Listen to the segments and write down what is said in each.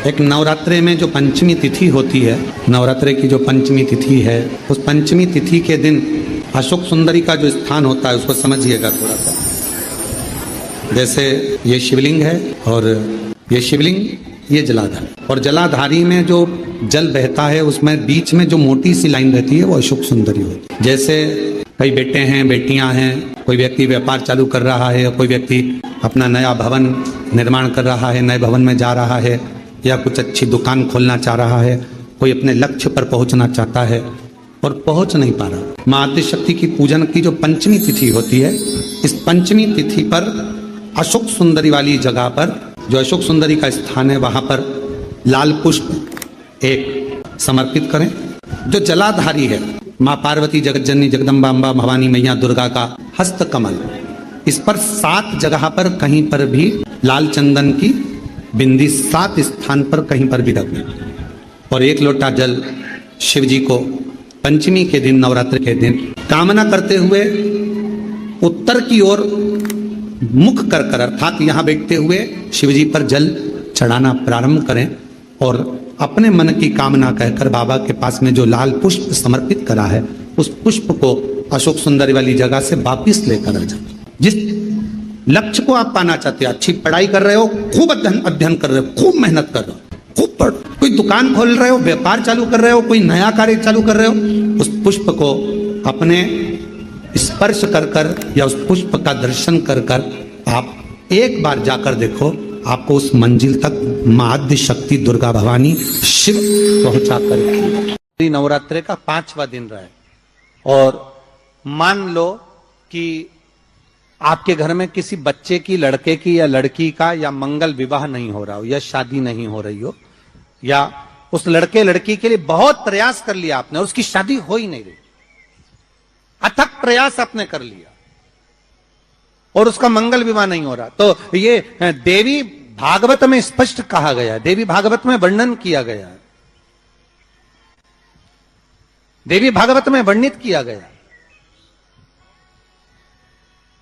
एक नवरात्रे में जो पंचमी तिथि होती है, नवरात्रे की जो पंचमी तिथि है, उस पंचमी तिथि के दिन अशोक सुंदरी का जो स्थान होता है उसको समझिएगा थोड़ा सा। जैसे ये शिवलिंग है और ये शिवलिंग, ये जलाधार, और जलाधारी में जो जल बहता है उसमें बीच में जो मोटी सी लाइन रहती है वो अशोक सुंदरी होती है। जैसे कई बेटे हैं, बेटियां हैं, कोई व्यक्ति व्यापार चालू कर रहा है, कोई व्यक्ति अपना नया भवन निर्माण कर रहा है, नए भवन में जा रहा है, या कुछ अच्छी दुकान खोलना चाह रहा है, कोई अपने लक्ष्य पर पहुंचना चाहता है और पहुंच नहीं पा रहा। माँ आदिशक्ति की पूजन की जो पंचमी तिथि होती है, इस पंचमी तिथि पर अशोक सुंदरी वाली जगह पर, जो अशोक सुंदरी का स्थान है, वहां पर लाल पुष्प एक समर्पित करें। जो जलाधारी है, माँ पार्वती, जगत जननी, जगदम्बा, अम्बा, भवानी मैया, दुर्गा का हस्त कमल, इस पर 7 जगह पर कहीं पर भी लाल चंदन की बिंदी 7 स्थान पर कहीं पर भी रखना, और 1 लोटा जल शिव जी को पंचमी के दिन, नवरात्र के दिन कामना करते हुए उत्तर की ओर मुख कर अर्थात यहाँ बैठते हुए शिव जी पर जल चढ़ाना प्रारंभ करें, और अपने मन की कामना कहकर बाबा के पास में जो लाल पुष्प समर्पित करा है उस पुष्प को अशोक सुंदरी वाली जगह से वापिस लेकर आ जाए। जिस लक्ष्य को आप पाना चाहते हैं, अच्छी पढ़ाई कर रहे हो, खूब अध्ययन कर रहे हो, खूब मेहनत कर रहे हो, खूब पढ़, कोई दुकान खोल रहे हो, व्यापार चालू कर रहे हो, कोई नया कार्य चालू कर रहे हो, उस पुष्प को अपने स्पर्श कर या उस पुष्प का दर्शन कर आप एक बार जाकर देखो, आपको उस मंजिल तक माँ आदिशक्ति दुर्गा भवानी शिव पहुंचा कर। नवरात्रे का 5वां दिन रहा है, और मान लो कि आपके घर में किसी बच्चे की, लड़के की या लड़की का या मंगल विवाह नहीं हो रहा हो, या शादी नहीं हो रही हो, या उस लड़के लड़की के लिए बहुत प्रयास कर लिया आपने और उसकी शादी हो ही नहीं रही, अथक प्रयास आपने कर लिया और उसका मंगल विवाह नहीं हो रहा, तो ये देवी भागवत में स्पष्ट कहा गया है, देवी भागवत में वर्णन किया गया है, देवी भागवत में वर्णित किया गया,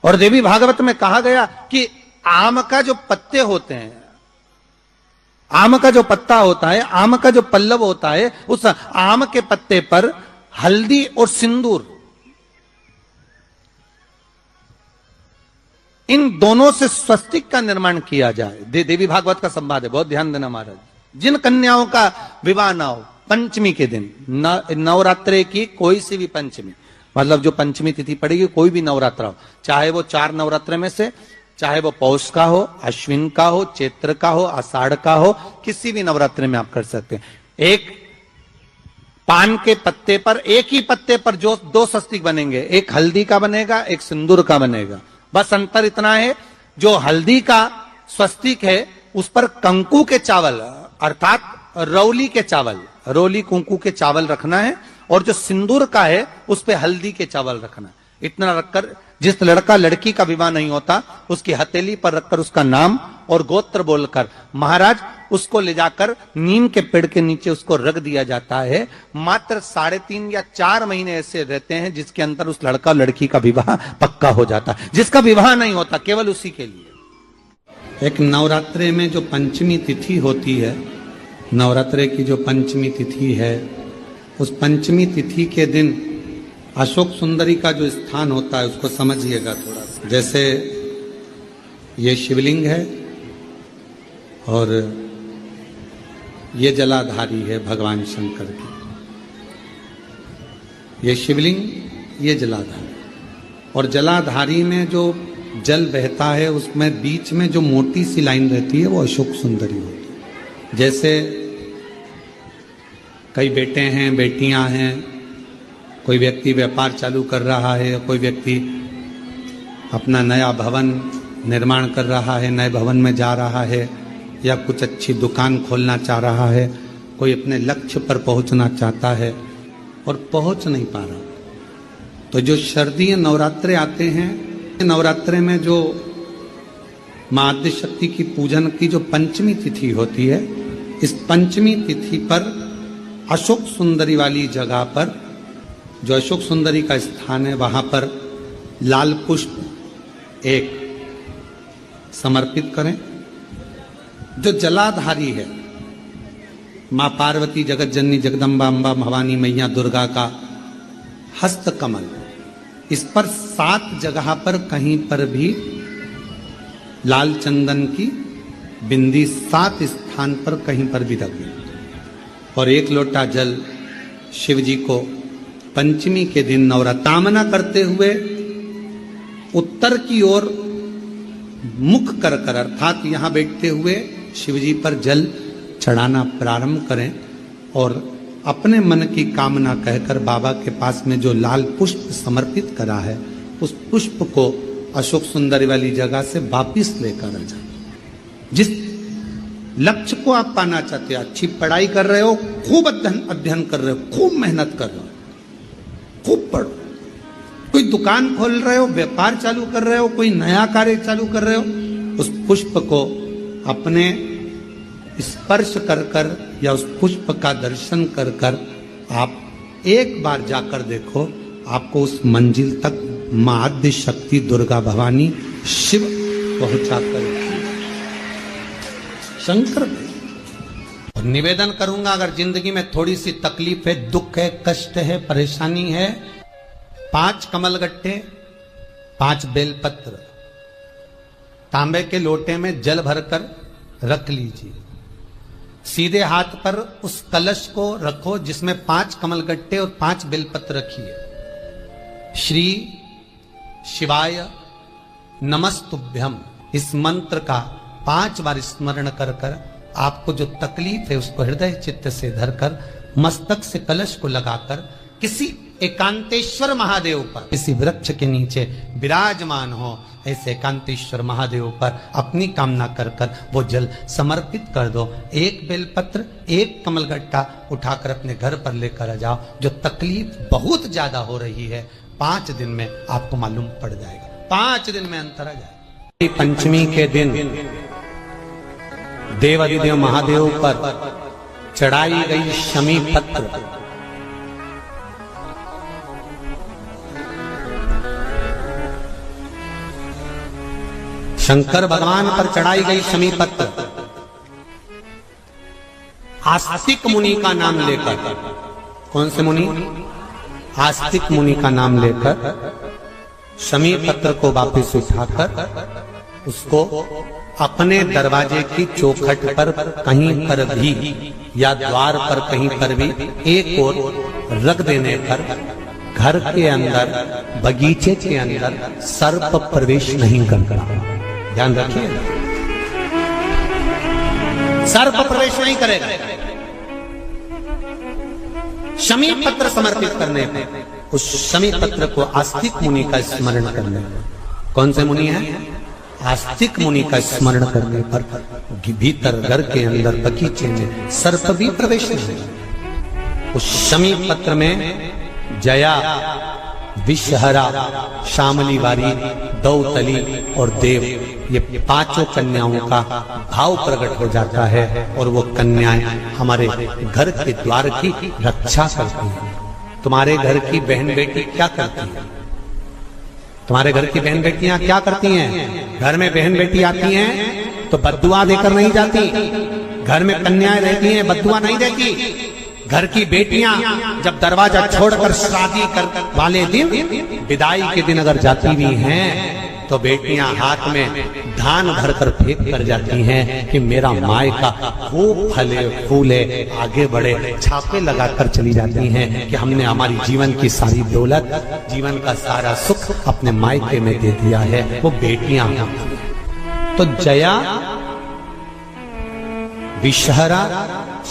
और देवी भागवत में कहा गया कि आम का जो पत्ते होते हैं, आम का जो पत्ता होता है, आम का जो पल्लव होता है, उस आम के पत्ते पर हल्दी और सिंदूर, इन दोनों से स्वस्तिक का निर्माण किया जाए। देवी भागवत का संवाद है, बहुत ध्यान देना महाराज। जिन कन्याओं का विवाह ना हो पंचमी के दिन, नवरात्रे की कोई सी भी पंचमी, मतलब जो पंचमी तिथि पड़ेगी, कोई भी नवरात्रा हो, चाहे वो 4 नवरात्रे में से, चाहे वो पौष का हो, अश्विन का हो, चैत्र का हो, आषाढ़ का हो, किसी भी नवरात्रे में आप कर सकते हैं। एक पान के पत्ते पर, एक ही पत्ते पर जो 2 स्वस्तिक बनेंगे, एक हल्दी का बनेगा, एक सिंदूर का बनेगा। बस अंतर इतना है, जो हल्दी का स्वस्तिक है उस पर कंकु के चावल अर्थात रौली के चावल, रौली कुंकू के चावल रखना है, और जो सिंदूर का है उस पे हल्दी के चावल रखना है। इतना रखकर जिस लड़का लड़की का विवाह नहीं होता उसकी हथेली पर रखकर उसका नाम और गोत्र बोलकर महाराज उसको ले जाकर नीम के पेड़ के नीचे उसको रख दिया जाता है। मात्र 3.5 या 4 महीने ऐसे रहते हैं जिसके अंदर उस लड़का लड़की का विवाह पक्का हो जाता है। जिसका विवाह नहीं होता केवल उसी के लिए। एक नवरात्रे में जो पंचमी तिथि होती है, नवरात्रे की जो पंचमी तिथि है, उस पंचमी तिथि के दिन अशोक सुंदरी का जो स्थान होता है उसको समझिएगा थोड़ा सा। जैसे ये शिवलिंग है और ये जलाधारी है भगवान शंकर की, ये शिवलिंग, ये जलाधारी, और जलाधारी में जो जल बहता है उसमें बीच में जो मोटी सी लाइन रहती है वो अशोक सुंदरी होती है। जैसे कई बेटे हैं, बेटियां हैं, कोई व्यक्ति व्यापार चालू कर रहा है, कोई व्यक्ति अपना नया भवन निर्माण कर रहा है, नए भवन में जा रहा है, या कुछ अच्छी दुकान खोलना चाह रहा है, कोई अपने लक्ष्य पर पहुंचना चाहता है और पहुंच नहीं पा रहा। तो जो शारदीय नवरात्रे आते हैं, नवरात्रे में जो माँ आदिशक्ति की पूजन की जो पंचमी तिथि होती है, इस पंचमी तिथि पर अशोक सुंदरी वाली जगह पर, जो अशोक सुंदरी का स्थान है, वहां पर लाल पुष्प एक समर्पित करें। जो जलाधारी है, माँ पार्वती, जगत जननी, जगदम्बा, अम्बा, भवानी मैया दुर्गा का हस्त कमल, इस पर 7 जगह पर कहीं पर भी लाल चंदन की बिंदी 7 स्थान पर कहीं पर भी रख दी। और 1 लोटा जल शिव जी को पंचमी के दिन नवरातामना करते हुए उत्तर की ओर मुख कर कर, अर्थात यहां बैठते हुए शिव जी पर जल चढ़ाना प्रारंभ करें और अपने मन की कामना कहकर बाबा के पास में जो लाल पुष्प समर्पित करा है उस पुष्प को अशोक सुंदरी वाली जगह से वापिस लेकर आ जाए। जिस लक्ष्य को आप पाना चाहते हो, अच्छी पढ़ाई कर रहे हो, खूब अध्ययन कर रहे हो, खूब मेहनत कर रहे हो, खूब पढ़ो, कोई दुकान खोल रहे हो, व्यापार चालू कर रहे हो, कोई नया कार्य चालू कर रहे हो, उस पुष्प को अपने स्पर्श कर कर या उस पुष्प का दर्शन कर कर आप एक बार जाकर देखो, आपको उस मंजिल तक मां आद्य शक्ति दुर्गा भवानी शिव पहुंचा कर शंकर। और निवेदन करूंगा, अगर जिंदगी में थोड़ी सी तकलीफ है, दुख है, कष्ट है, परेशानी है, 5 कमलगट्टे, 5 बेलपत्र तांबे के लोटे में जल भरकर रख लीजिए। सीधे हाथ पर उस कलश को रखो जिसमें 5 कमलगट्टे और 5 बेलपत्र रखिए। श्री शिवाय नमस्तुभ्यम, इस मंत्र का 5 बार स्मरण कर कर आपको जो तकलीफ है उसको हृदय चित्त से धरकर मस्तक से कलश को लगाकर किसी एकांतेश्वर महादेव पर, किसी वृक्ष के नीचे विराजमान हो, ऐसे एकांतेश्वर महादेव पर अपनी कामना कर कर वो जल समर्पित कर दो। 1 बेलपत्र, 1 कमलगट्टा उठाकर अपने घर पर लेकर आ जाओ। जो तकलीफ बहुत ज्यादा हो रही है 5 दिन में आपको मालूम पड़ जाएगा, 5 दिन में अंतर आ जाएगा। पंचमी के दिन देवाधिदेव महादेव पर चढ़ाई गई शमी पत्र, शंकर भगवान पर चढ़ाई गई शमी पत्र आस्तिक मुनि का नाम लेकर, कौन से मुनि? आस्तिक मुनि का नाम लेकर शमी पत्र को वापस उठाकर उसको अपने दरवाजे की चौखट पर कहीं पर भी या द्वार पर कहीं पर भी एक ओर रख देने पर घर के अंदर, बगीचे के अंदर सर्प प्रवेश नहीं करता। ध्यान रखिए, सर्प प्रवेश नहीं करेगा। शमी पत्र समर्पित करने पर, उस शमी पत्र को आस्तिक मुनि का स्मरण करने पर, कौन से मुनि है? आस्तिक मुनि का स्मरण करने पर भीतर घर के अंदर बगीचे में सर्प भी प्रवेश नहीं। उस शमी पत्र में जया, विषहरा, शामली वारी, दौतली और देव, ये 5 कन्याओं का भाव प्रकट हो जाता है और वो कन्याएं हमारे घर के द्वार की रक्षा करती हैं। तुम्हारे घर की बहन बेटी क्या करती है? तुम्हारे घर की बहन बेटियां क्या करती हैं? घर में बहन बेटी आती हैं तो बद्दुआ देकर नहीं जाती। घर में कन्याएं रहती हैं, बद्दुआ नहीं देती। घर की बेटियां जब दरवाजा छोड़कर शादी कर वाले दिन, विदाई के दिन अगर जाती भी हैं तो बेटियां हाथ में धान भरकर फेंक कर जाती हैं कि मेरा मायका खूब फले फूले आगे बढ़े। छापे लगाकर चली जाती हैं कि हमने हमारी जीवन की सारी दौलत, जीवन का सारा सुख अपने मायके में दे दिया है। वो बेटियां तो जया, विषहरा,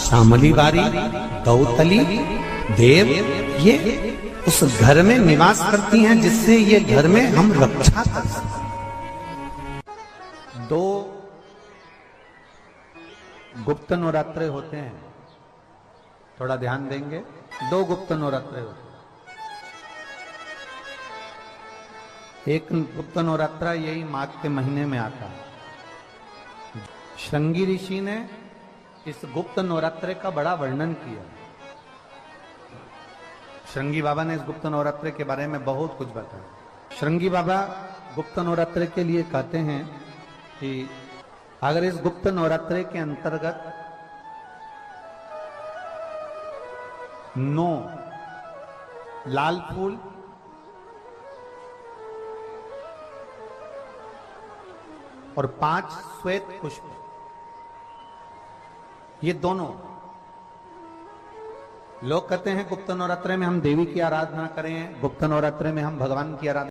शामली वारी, दौतली, देव, ये उस घर में निवास करती हैं जिससे ये घर में हम रक्षा कर सकते। 2 गुप्त नवरात्रे होते हैं, थोड़ा ध्यान देंगे। 2 गुप्त नवरात्रे होते हैं। एक गुप्त नवरात्रा यही माघ के महीने में आता है। श्रृंगी ऋषि ने इस गुप्त नवरात्रे का बड़ा वर्णन किया। श्रृंगी बाबा ने इस गुप्त नवरात्रे के बारे में बहुत कुछ बताया। श्रृंगी बाबा गुप्त नवरात्रे के लिए कहते हैं कि अगर इस गुप्त नवरात्रे के अंतर्गत 9 लाल फूल, और 5 श्वेत पुष्प। ये दोनों लोग कहते हैं गुप्त नवरात्रे में हम देवी की आराधना करें, गुप्त नवरात्रे में हम भगवान की आराधना